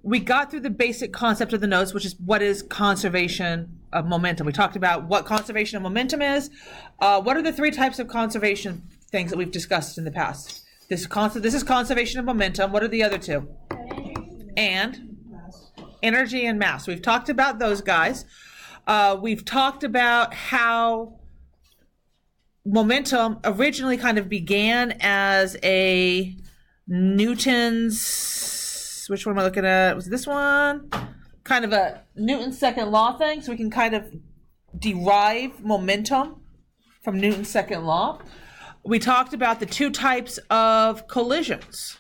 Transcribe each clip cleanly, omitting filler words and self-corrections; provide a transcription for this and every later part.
We got through the basic concept of the notes, which is what is conservation of momentum. We talked about what conservation of momentum is. What are the three types of conservation things that we've discussed in the past? This is conservation of momentum. What are the other two? And energy and mass. We've talked about those guys. We've talked about how momentum originally kind of began as a Newton's, which one am I looking at? Was this one? Kind of a Newton's second law thing. So we can kind of derive momentum from Newton's second law. We talked about the two types of collisions,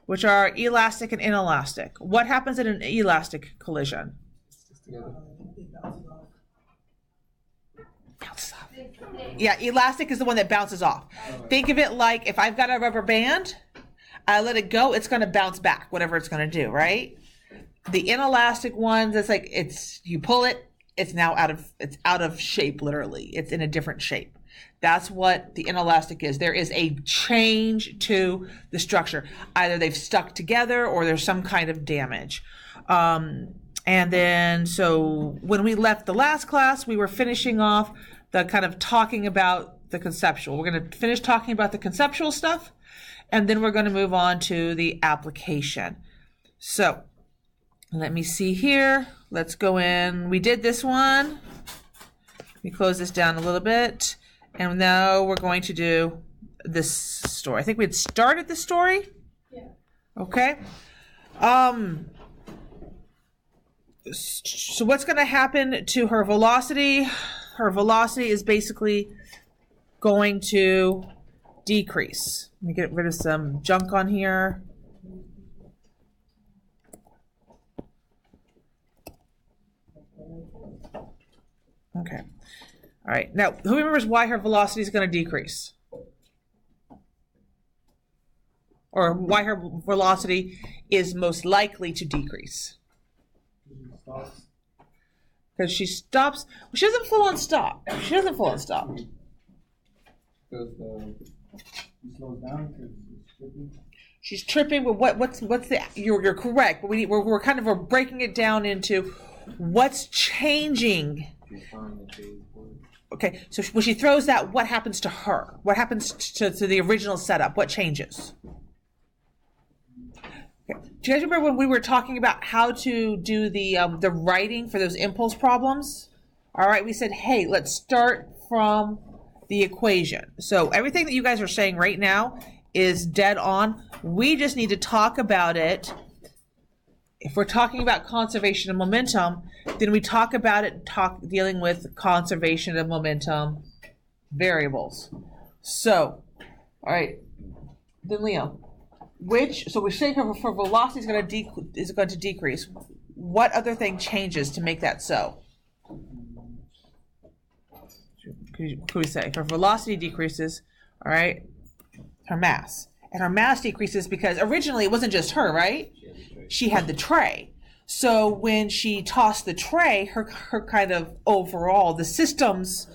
which are elastic and inelastic. What happens in an elastic collision? Bounces off. Yeah, elastic is the one that bounces off. Think of it like if I've got a rubber band, I let it go, it's going to bounce back, whatever it's going to do, right? The inelastic ones, it's like you pull it, it's now out of shape, literally. It's in a different shape. That's what the inelastic is. There is a change to the structure. Either they've stuck together or there's some kind of damage. And then, so when we left the last class, we were finishing off the kind of talking about the conceptual. We're going to finish talking about the conceptual stuff, and then we're going to move on to the application. So let me see here. Let's go in. We did this one. Let me close this down a little bit. And now we're going to do this story. I think we had started the story. Yeah. Okay. So what's going to happen to her velocity? Her velocity is basically going to decrease. Let me get rid of some junk on here. Okay. All right. Now, who remembers why her velocity is going to decrease? Or why her velocity is most likely to decrease? Because she stops. Well, she doesn't full on stop. She doesn't full on stop. Because she slows down because she's tripping. She's tripping. But what's the? You're correct. But we're kind of breaking it down into what's changing. Okay, so when she throws that, what happens to her? What happens to the original setup? What changes? Okay. Do you guys remember when we were talking about how to do the writing for those impulse problems? All right, we said, hey, let's start from the equation. So everything that you guys are saying right now is dead on. We just need to talk about it. If we're talking about conservation of momentum, then we talk about it dealing with conservation of momentum variables. So, all right, then Leo, so we're saying her velocity is going to decrease. What other thing changes to make that so? Could we say her velocity decreases? All right, her mass, and her mass decreases because originally it wasn't just her, right? She had the tray. So when she tossed the tray, her kind of overall, the system's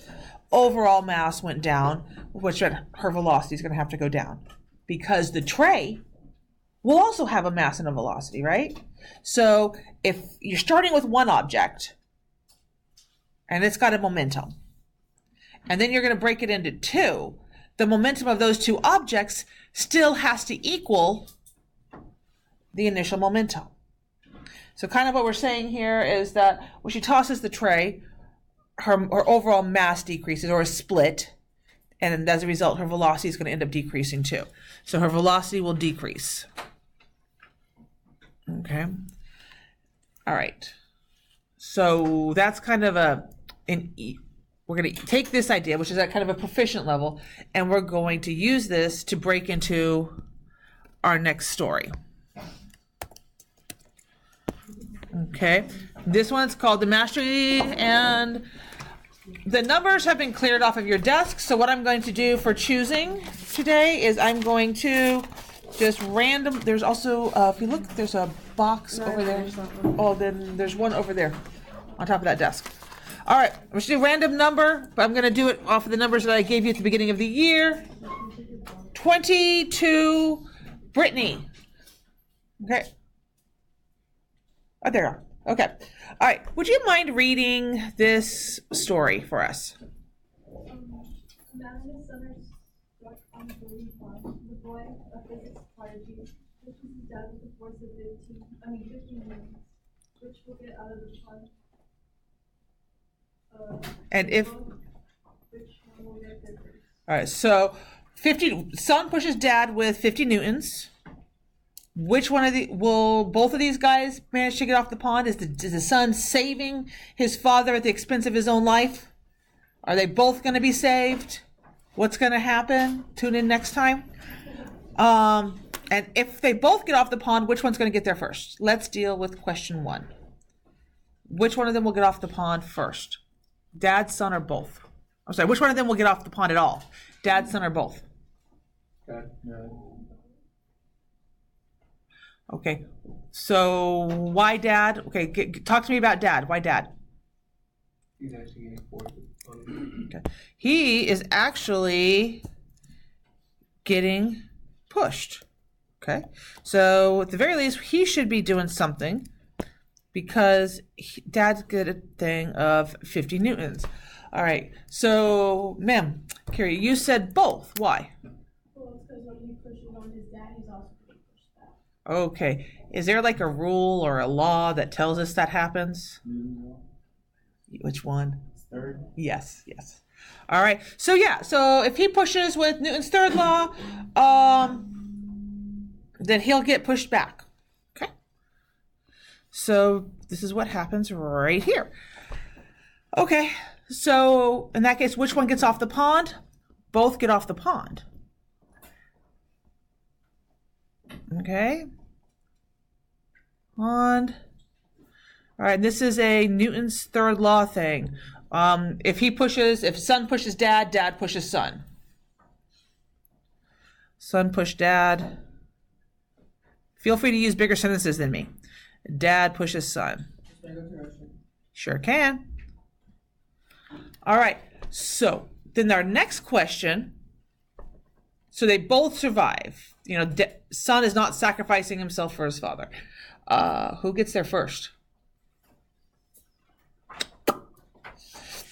overall mass went down, which meant her velocity is going to have to go down because the tray will also have a mass and a velocity, right? So if you're starting with one object and it's got a momentum, and then you're going to break it into two, the momentum of those two objects still has to equal the initial momentum. So kind of what we're saying here is that when she tosses the tray, her overall mass decreases or is split, and as a result, her velocity is going to end up decreasing too. So her velocity will decrease. Okay. All right. So that's kind of we're going to take this idea, which is at kind of a proficient level, and we're going to use this to break into our next story. Okay, this one's called the mastery, and the numbers have been cleared off of your desk. So what I'm going to do for choosing today is I'm going to just random. There's also, if you look, there's a box over there. Oh, then there's one over there on top of that desk. All right, I'm just do a random number, but I'm going to do it off of the numbers that I gave you at the beginning of the year. 22, Brittany. Okay. Oh, there you are. Okay. All right. Would you mind reading this story for us? Imagine a summer struck on the belief farm. The boy, a physics prodigy, pushes his dad with the force of 15 minutes, which will get out of the pond. And if... Which one will get there first? All right. So son pushes dad with 50 newtons. Which one of will both of these guys manage to get off the pond? Is the son saving his father at the expense of his own life? Are they both going to be saved? What's going to happen? Tune in next time. And if they both get off the pond, which one's going to get there first? Let's deal with question 1. Which one of them will get off the pond first? Dad, son, or both? I'm sorry, which one of them will get off the pond at all? Dad, son, or both? Dad. Okay, so why dad? Okay, talk to me about dad. Why dad? He's actually getting forced. Okay. He is actually getting pushed. Okay, so at the very least, he should be doing something because dad's good at a thing of 50 newtons. All right, so ma'am, Carrie, you said both. Why? Well, it's because when he pushes on his dad, he's also getting pushed back. Okay, is there like a rule or a law that tells us that happens? Which one? Third. Yes. All right. So if he pushes with Newton's third law, then he'll get pushed back. Okay. So this is what happens right here. Okay. So in that case, which one gets off the pond? Both get off the pond. Okay. Pond. All right. This is a Newton's third law thing. If son pushes dad, dad pushes son. Son push dad. Feel free to use bigger sentences than me. Dad pushes son. Sure can. All right. So then our next question. So they both survive. Son is not sacrificing himself for his father. Who gets there first?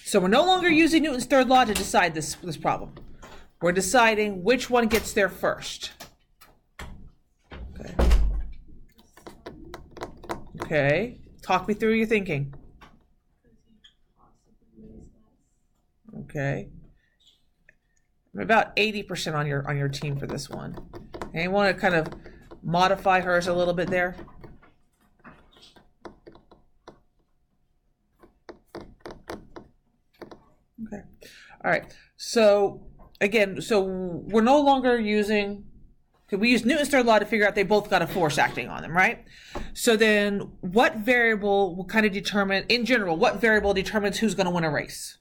So we're no longer using Newton's third law to decide this problem. We're deciding which one gets there first. Okay. Talk me through your thinking. Okay. I'm about 80% on your team for this one. And you want to kind of modify hers a little bit there? Okay. All right. So again, we're no longer using, we use Newton's third law to figure out they both got a force acting on them, right? So then what variable will kind of determine, in general, what variable determines who's going to win a race?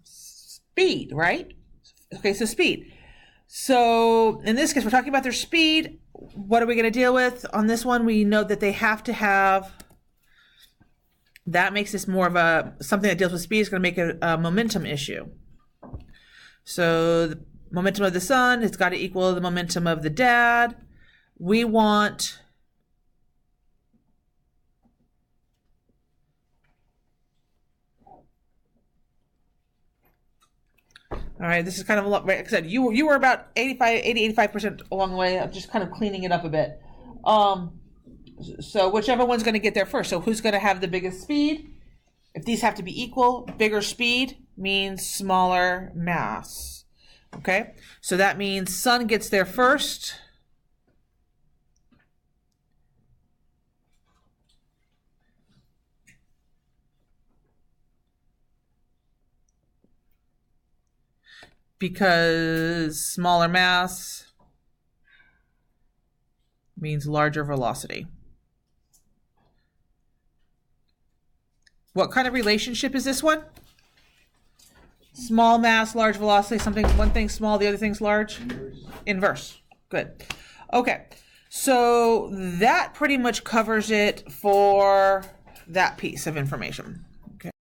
Speed, right? Okay, so speed. So in this case, we're talking about their speed. What are we going to deal with? On this one, we know that they have to have, that makes this more of something that deals with speed is going to make it a momentum issue. So the momentum of the son has got to equal the momentum of the dad. We want all right, this is kind of a lot. Like I said, you were about 85% along the way. I'm just kind of cleaning it up a bit. So whichever one's going to get there first. So who's going to have the biggest speed? If these have to be equal, bigger speed means smaller mass. Okay, so that means son gets there first. Because smaller mass means larger velocity. What kind of relationship is this one? Small mass, large velocity, one thing's small, the other thing's large? Inverse. Good. Okay. So that pretty much covers it for that piece of information.